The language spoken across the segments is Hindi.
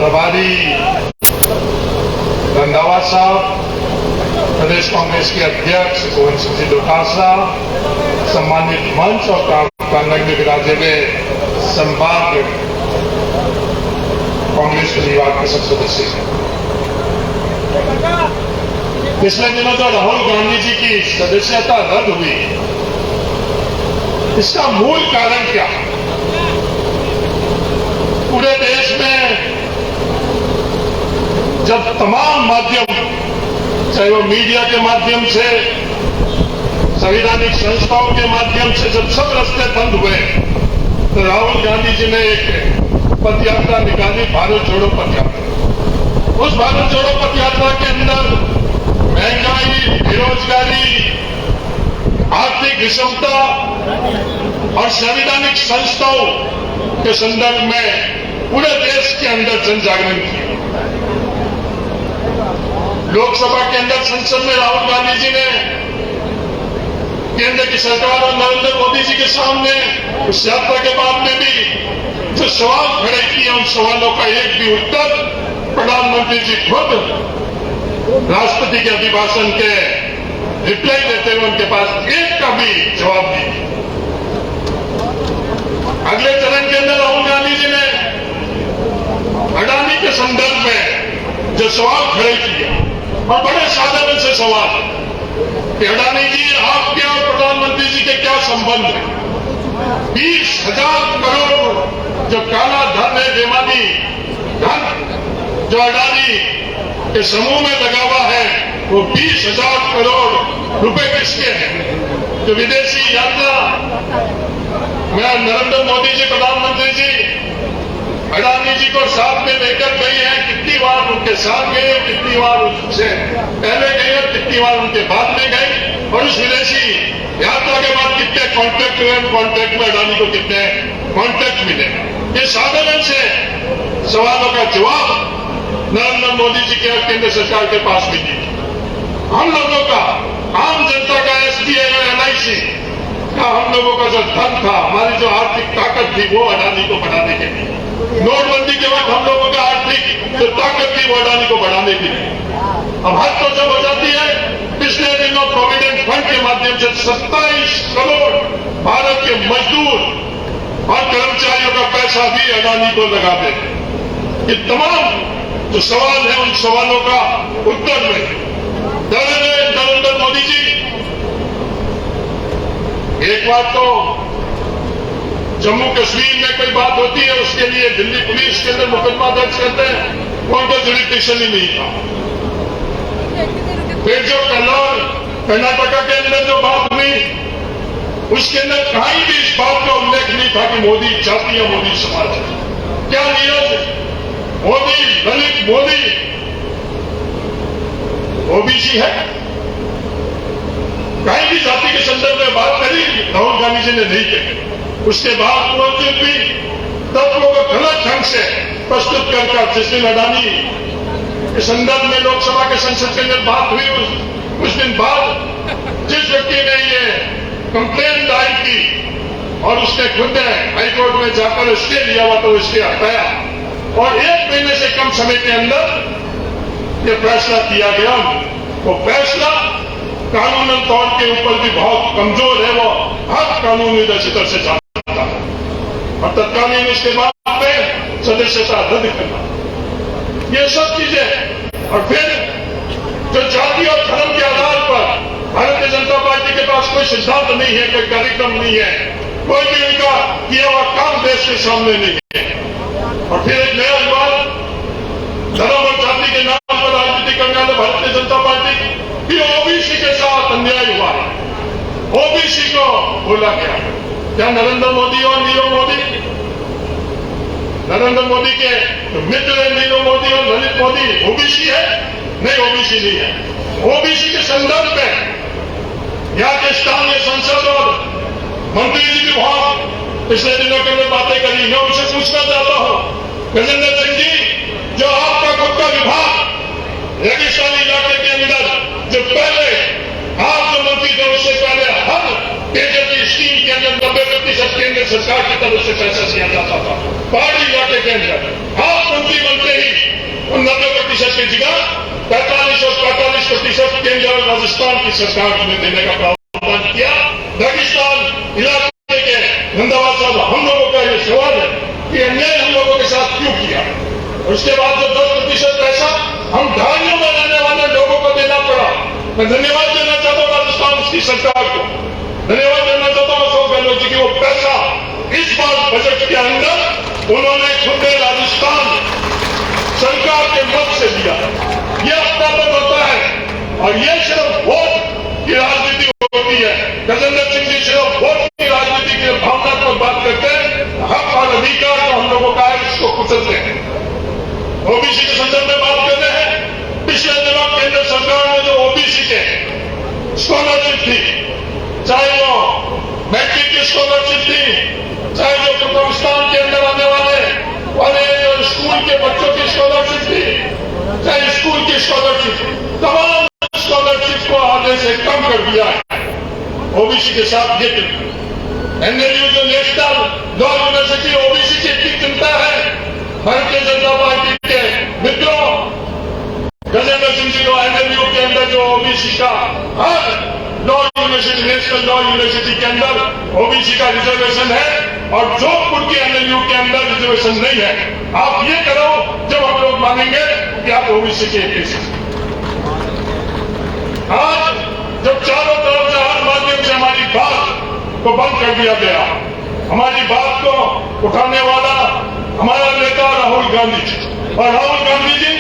प्रभारी रंधावा साहब, प्रदेश कांग्रेस के अध्यक्ष गोविंद सिंह जी डोटासरा, सम्मानित मंच और प्रांगण में विराजे हुए संभाग कांग्रेस परिवार के सब सदस्य हैं। पिछले दिनों जो राहुल गांधी जी की सदस्यता रद्द हुई, इसका मूल कारण क्या? पूरे देश में जब तमाम माध्यम, चाहे वो मीडिया के माध्यम से, संवैधानिक संस्थाओं के माध्यम से, जब सब रास्ते बंद हुए तो राहुल गांधी जी ने एक पदयात्रा निकाली, भारत जोड़ो पदयात्रा। उस भारत जोड़ो पदयात्रा के अंदर महंगाई, बेरोजगारी, आर्थिक विषमता और संवैधानिक संस्थाओं के संदर्भ में पूरे देश के अंदर जन जागरण किया। लोकसभा के अंदर संसद में राहुल गांधी जी ने केंद्र की सरकार और नरेंद्र मोदी जी के सामने उस यात्रा के बाद में भी जो सवाल खड़े किए, उन सवालों का एक भी उत्तर प्रधानमंत्री जी खुद राष्ट्रपति के अभिभाषण के रिप्लाई देते हुए उनके पास एक का भी जवाब नहीं। अगले चरण के अंदर राहुल गांधी जी ने अडानी के संदर्भ में जो सवाल खड़े किए, और बड़े साधारण से सवाल कि अडानी जी, आपके और प्रधानमंत्री जी के क्या संबंध है? 20,000 करोड़ जो काला धन है, बेमानी धन जो अडानी के समूह में लगा हुआ है, वो 20,000 करोड़ रुपए किसके हैं? जो विदेशी यात्रा में नरेंद्र मोदी जी, प्रधानमंत्री जी अडानी जी को साथ में लेकर गए हैं, कितनी बार उनके साथ गए, कितनी बार उनसे पहले गए, कितनी बार उनके बाद में गए, और उस विदेशी यात्रा के बाद कितने कॉन्ट्रैक्ट हुए, कॉन्ट्रैक्ट में अडानी को कितने कॉन्ट्रैक्ट मिले? ये साधारण से सवालों का जवाब नरेंद्र मोदी जी के और केंद्र सरकार के पास भी नहीं। हम लोगों का, आम जनता का एसबीआई और एलआईसी का, हम लोगों का जो धन था, हमारी जो आर्थिक ताकत थी, वो अडानी को बढ़ाने के लिए, नोटबंदी के वक्त हम लोगों का आर्थिक जो ताकत थी, वो अडानी को बढ़ाने के लिए। अब हद तो जब हो जाती है, पिछले दिनों प्रोविडेंट फंड के माध्यम से 27 करोड़ भारत के मजदूर और कर्मचारियों का पैसा भी अडानी को लगा दे। ये तमाम जो सवाल है, उन सवालों का उत्तर में नरेंद्र मोदी जी, एक बात तो जम्मू कश्मीर में कोई बात होती है, उसके लिए दिल्ली पुलिस के अंदर मुकदमा दर्ज करते हैं, उनको जुडिशल ही नहीं था। फिर जो कर्नाटका के अंदर जो बात हुई, उसके अंदर कहीं भी इस बात का उल्लेख नहीं था कि मोदी जाति या मोदी समाज है। क्या नीरज मोदी, दलित मोदी ओबीसी है? कहीं भी जाति के संदर्भ में बात करी राहुल गांधी जी ने नहीं कही। उसके बावजूद भी तत्वों को गलत ढंग से प्रस्तुत कर जिस दिन अडानी के संदर्भ में लोकसभा के संसद के अंदर बात हुई, उस दिन बाद जिस व्यक्ति ने ये कंप्लेन दायर की और उसने खुद हाईकोर्ट में जाकर स्टे लिया हुआ, तो स्टे हटाया और 1 महीने से कम समय के अंदर ये फैसला किया गया। वो फैसला कानूनन तौर के ऊपर भी बहुत कमजोर है, वो हर कानूनी दस्तर से जाता है और तत्कालीन इसके बाद में सदस्यता रद्द करना, ये सब चीजें। और फिर जो जाति और धर्म के आधार पर भारतीय जनता पार्टी के पास कोई सिद्धांत नहीं है, कोई कार्यक्रम नहीं है, कोई भी उनका किया हुआ काम देश के सामने नहीं है। और फिर एक नया विवाद धर्म और जाति के नाम पर राजनीति करने वाले भारतीय जनता पार्टी की ओबीसी के साथ अन्याय हुआ है, ओबीसी को बोला गया। क्या नरेंद्र मोदी और नीरव मोदी, नरेंद्र मोदी के मित्र नीरव मोदी और ललित मोदी ओबीसी है? नहीं, ओबीसी नहीं है। ओबीसी के संदर्भ में यहाँ के स्थानीय संसद और मंत्री जी भी बहुत पिछले दिनों के अंदर बातें करी। मैं उनसे पूछना चाहता हूं, गजेंद्र सिंह जी, जो आपका खुद का विभाग रेगिस्तानी इलाके के अंदर जो पहले आप जो मंत्री थे, उससे पहले हर पेयजल की स्कीम के अंदर 90% केंद्र सरकार की तरफ से पैसा दिया जाता था। पहाड़ी इलाके के अंदर आप मंत्री बनते ही राजस्थान की सरकार ने देने का प्रावधान किया। दागिस्तान इलाके के रंधावा साहब, हम लोगों का ये सवाल है कि अन्याय हम लोगों के साथ क्यों किया? उसके बाद जो 10% पैसा हम ढालियों में रहने वाले लोगों को देना पड़ा। मैं धन्यवाद देना चाहता हूं राजस्थान की सरकार को, धन्यवाद देना चाहता हूं अशोक गहलोत जी की। वो पैसा इस बार बजट के अंदर उन्होंने खुद राजस्थान सरकार के मत से दिया। ये अपनापन होता है और ये सिर्फ वोट की राजनीति होती है। गजेंद्र सिंह जी सिर्फ वोट की राजनीति की भावनात्मक बात करते हैं। हक और अधिकार जो हम लोगों का है इसको कुचलते हैं। ओबीसी के संदर्भ में बात करते हैं। पिछले दिनों केंद्र सरकार ने जो ओबीसी के स्कॉलरशिप थी, चाहे वो मैट्रिक की स्कॉलरशिप थी, चाहे जो प्रथम स्थान के अंदर आने वाले जो स्कूल के बच्चों की स्कॉलरशिप थी, चाहे स्कूल की स्कॉलरशिप, तमाम स्कॉलरशिप को आधे से कम कर दिया है। ओबीसी के साथ ये एनएलयू जो नेशनल लॉ यूनिवर्सिटी ओबीसी की इतनी चिंता है, भारतीय जनता पार्टी के मित्रों, गजेंद्र सिंह जी को एनएलयू के अंदर जो ओबीसी का हर law university, national law university के अंदर ओबीसी का रिजर्वेशन है और जोधपुर के एनएलयू के अंदर रिजर्वेशन नहीं है। आप ये करो जब हम लोग मानेंगे कि आप ओबीसी के केस। आज जब चारों तरफ से हर माध्यम से हमारी बात को बंद कर दिया गया, हमारी बात को उठाने वाला हमारा नेता राहुल गांधी जी, और राहुल गांधी जी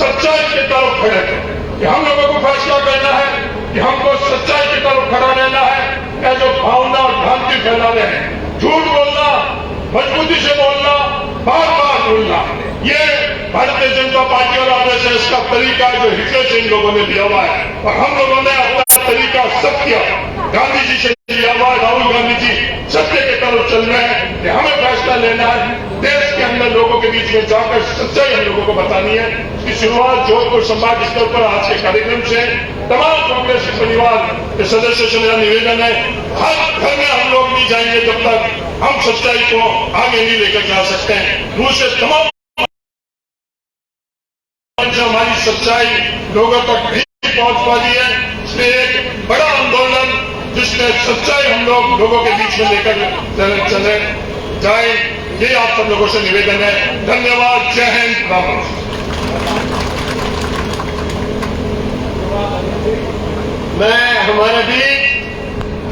सच्चाई की तरफ खड़े थे कि हम लोगों को फैसला करना है कि हमको सच्चाई की तरफ खड़ा रहना है या जो भावना और भ्रांति फैला रहे हैं, झूठ बोलना, मजबूती से बोलना, बार बार बोलना, ये भारतीय जनता पार्टी और आरएसएस का तरीका जो हिटलर से इन लोगों ने लिया हुआ है और हम लोगों ने अपना तरीका सत्य गांधी जी से लिया हुआ है। राहुल गांधी जी सत्य की तरफ चल रहे हैं कि हमें फैसला लेना है, देश के अंदर लोगों के बीच में जाकर सच्चाई हम लोगों को बतानी है। इसकी शुरुआत जोधपुर संभाग स्तर पर आज के कार्यक्रम से तमाम कांग्रेस परिवार के सदस्यों से मेरा निवेदन है, हर घर में हम लोग नहीं जाएंगे जब तक हम सच्चाई को आगे नहीं लेकर जा सकते हैं। दूसरे तमाम हमारी सच्चाई लोगों तक नहीं पहुंच पा रही है, इसलिए एक बड़ा आंदोलन जिसमें सच्चाई हम लोग लोगों के बीच में लेकर चले जाए, ये आप सब लोगों से निवेदन है। धन्यवाद। जय हिंद। राम। मैं हमारे बीच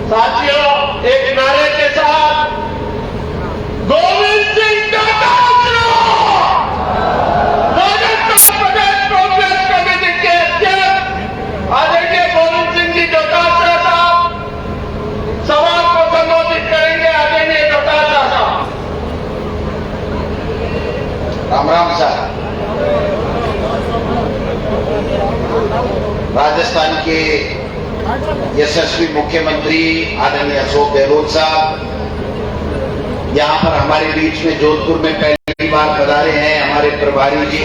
साथियों एक नारे के साथ गोविंद सिंह राजस्थान प्रदेश कांग्रेस कमेटी के अध्यक्ष आदरणीय गोविंद सिंह जी डोटासरा साहब सभा को संबोधित करेंगे। आदरणीय डोटासरा साहब। राम राम साहब। राजस्थान के यशस्वी मुख्यमंत्री आदरणीय अशोक गहलोत साहब यहाँ पर हमारे बीच में जोधपुर में पहली बार पधारे हैं। हमारे प्रभारी जी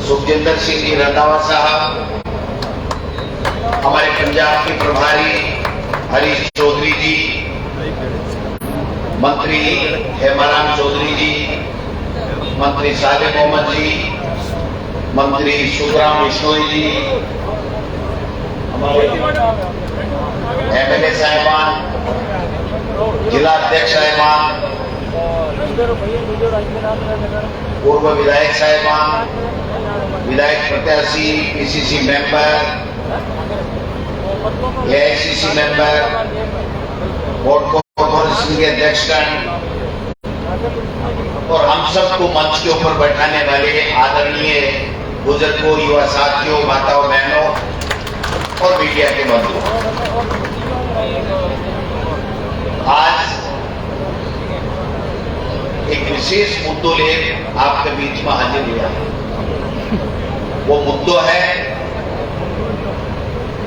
सुखजिंदर सिंह जी रंधावा साहब, हमारे पंजाब के प्रभारी हरीश चौधरी जी, मंत्री हेमाराम चौधरी जी, मंत्री सादिक मोहम्मद जी, मंत्री सुखराम बिश्नोई जी, हमारे एमएलए साहिबान, जिला अध्यक्ष साहिबान, पूर्व विधायक साहिबान, विधायक प्रत्याशी, PCC member, AICC member, board corporation के अध्यक्षगण और हम सबको मंच के ऊपर बैठाने वाले आदरणीय बुजुर्गों, युवा साथियों, माताओं, बहनों और मीडिया के बंधुओं, आज एक विशेष मुद्दों ले आपके बीच में हाजिर हुआ है। वो मुद्दों है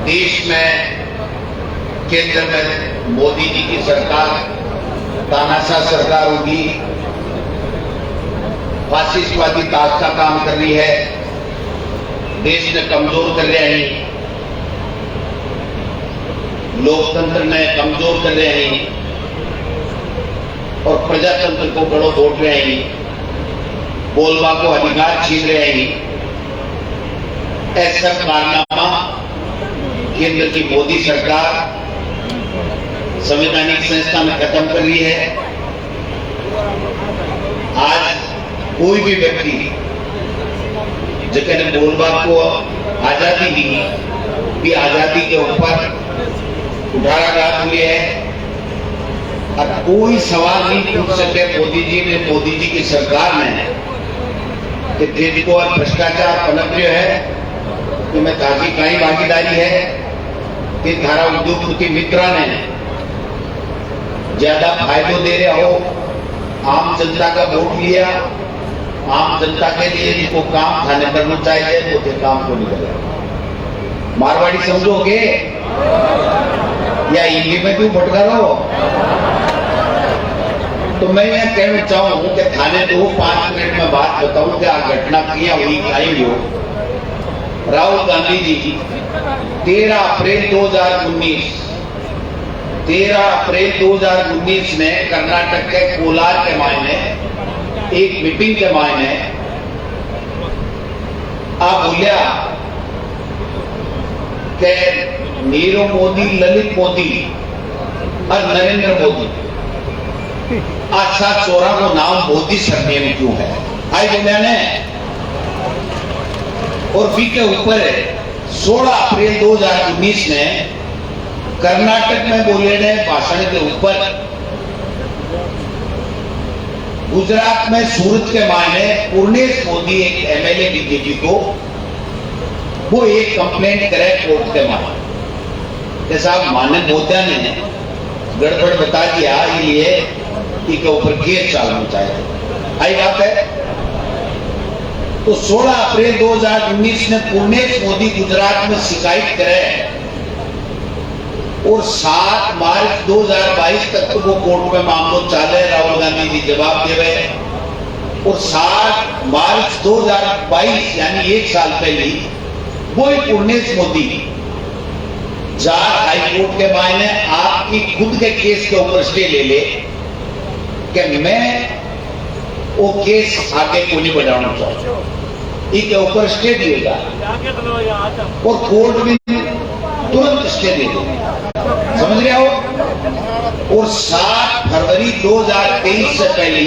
देश में केंद्र में मोदी जी की सरकार तानाशाह सरकार होगी, फासिस्टवादी ताज का काम कर रही है, देश ने कमजोर कर रहे हैं, लोकतंत्र में कमजोर कर रहे हैं और प्रजातंत्र को गड़ो तोड़ रहे हैं, बोलबा को अधिकार छीन रहे हैं ऐसा कारनामा केंद्र की मोदी सरकार संवैधानिक संस्था में खत्म कर रही है। आज कोई भी व्यक्ति जगह बोलबाग को आजादी दी भी आजादी के ऊपर कुठाराघात हुए है और कोई सवाल नहीं पूछ सके मोदी जी की सरकार ने कि देश को और भ्रष्टाचार पनप रहे है कि मैं ताकि कई भागीदारी है कि धारा उद्योगपति मित्रा ने ज्यादा फायदो दे रहे हो, आम जनता का वोट लिया, आम जनता के लिए जिनको काम थाने करना चाहिए तो काम को नहीं करेगा। मारवाड़ी समझोगे या हिंदी में क्यों भटका रहो? तो मैं यह कहना चाहूं कि थाने दो 5 मिनट में बात बताऊं कि आ घटना किया हुई आई हो। राहुल गांधी जी 13 अप्रैल 2019 में कर्नाटक के कोलार के मायने एक मीटिंग के मायने आप बोलिया कि नीरव मोदी, ललित मोदी और नरेंद्र मोदी अच्छा चोरा को नाम मोदी सरनेम क्यों है? आई बोलिया ने और बी के ऊपर 16 अप्रैल 2019 में कर्नाटक में बोले गए भाषण के ऊपर गुजरात में सूरत के मायने पूर्णेश मोदी एक एमएलए बीजेपी को वो एक कंप्लेंट करे कोर्ट के मायने कि साहब माननीय मोदी ने गड़बड़ बता दिया, इसलिए के ऊपर केस चलाना चाहिए। आई बात है। तो 16 अप्रैल 2019 में पूर्णेश मोदी गुजरात में शिकायत करे और 7 मार्च 2022 तक तो वो कोर्ट में मामला चाले, राहुल गांधी जी जवाब दे रहे और 7 मार्च 2022 यानी 1 साल पहले वो पूर्णेश मोदी जार हाईकोर्ट के मायने आपकी खुद के केस के ऊपर स्टे ले ले कि मैं वो केस आगे को नहीं बढ़ाना चाहता, इसके ऊपर स्टे दिएगा और कोर्ट भी तुरंत स्टे दे देगा। समझ रहे हो? और 7 फरवरी 2023 से पहले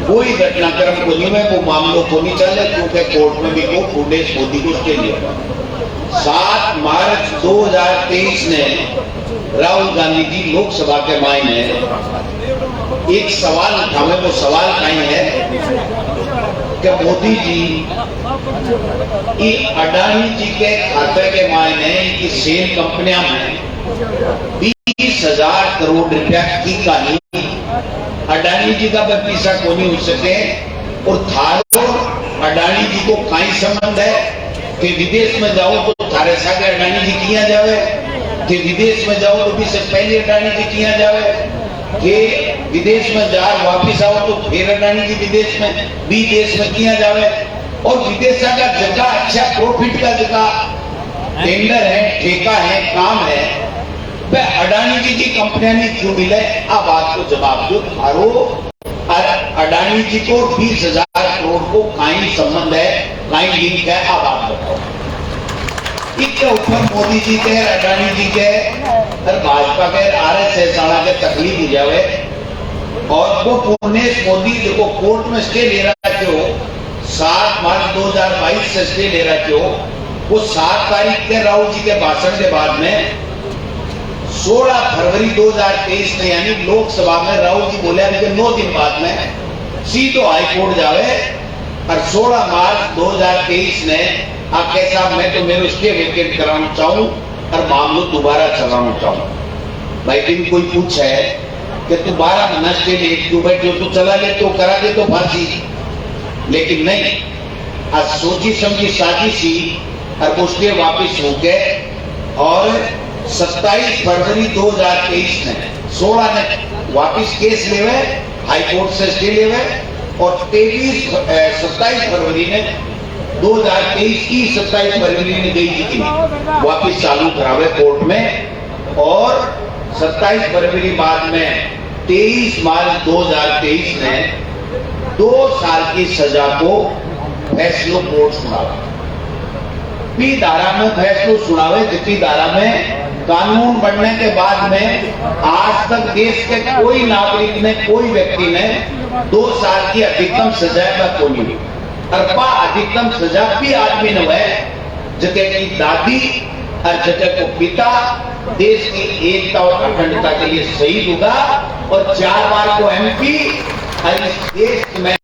कोई घटनाक्रम को नहीं, मैं वो मामलों को नहीं चले क्योंकि कोर्ट में भी को पूर्णेश मोदी को स्टे दिया। 7 मार्च 2023 ने राहुल गांधी जी लोकसभा के मायने एक सवाल उठावे, वो सवाल कहीं है कि मोदी जी ये अडानी जी के खाते के मायने की सेल कंपनियां में 20,000 करोड़ रुपया की कहानी अडानी जी का पैसा को नहीं हो सके और थारो अडानी जी को कहीं संबंध है कि विदेश में जाओ तो थारे साथ अडानी जी किया जावे, कि विदेश में जाओ तो भी से पहले अडानी जी किया जावे, कि विदेश में जा वापिस आओ तो फिर अडानी जी विदेश में भी देश में किया जावे और विदेश का जगह अच्छा प्रॉफिट का जगह टेंडर है, ठेका है, काम है, वह अडानी जी की कंपनियां नहीं क्यों मिले? आप बात को जवाब दो। थारो अडानी जी को 20,000 करोड़ को कहीं संबंध है, कहीं लिंक है? आप बात बताओ। इसके ऊपर मोदी जी के, अडानी जी के और भाजपा के RSS के तकलीफ हो जावे और वो पूर्णेश मोदी देखो कोर्ट में स्टे ले रहा क्यों? 7 मार्च 2022 से स्टे ले रहा क्यों? वो 7 तारीख के राहुल जी के भाषण के बाद में 16 फरवरी 2023 में यानी लोकसभा में राहुल जी बोले 9 दिन बाद में सीधो हाईकोर्ट जावे और 16 मार्च 2023 में आप कैसा मैं तो मेरे उसके वेकेट कराना चाहूं और मामला दोबारा चलाना चाहूं। भाई दिन कोई पूछे कि तू 12 महीना स्टे ले क्यों बैठे तो चला ले तो करा दे तो फांसी, लेकिन नहीं, आज सोची समझी साजिशी और उसके वापिस हो गए और 27 फरवरी 2023 में 16 ने वापिस केस लेवे, हाईकोर्ट से स्टे लेवे और 27 फरवरी ने 2023 की 27 फरवरी ने गई थी वापिस चालू करावे कोर्ट में और 27 फरवरी बाद में 23 मार्च 2023 में 2 साल की सजा को फैसलों कोर्ट सुनावा। जिप्पी धारा में फैसलो सुनावे, जिप्पी धारा में कानून बनने के बाद में आज तक देश के कोई नागरिक ने, कोई व्यक्ति ने 2 साल की अधिकतम सजा का को नहीं, अरबा अधिकतम सजा भी आदमी ने है जगह की दादी और जगह को पिता देश की एकता और अखंडता के लिए शहीद होगा और 4 बार को MP और इस देश में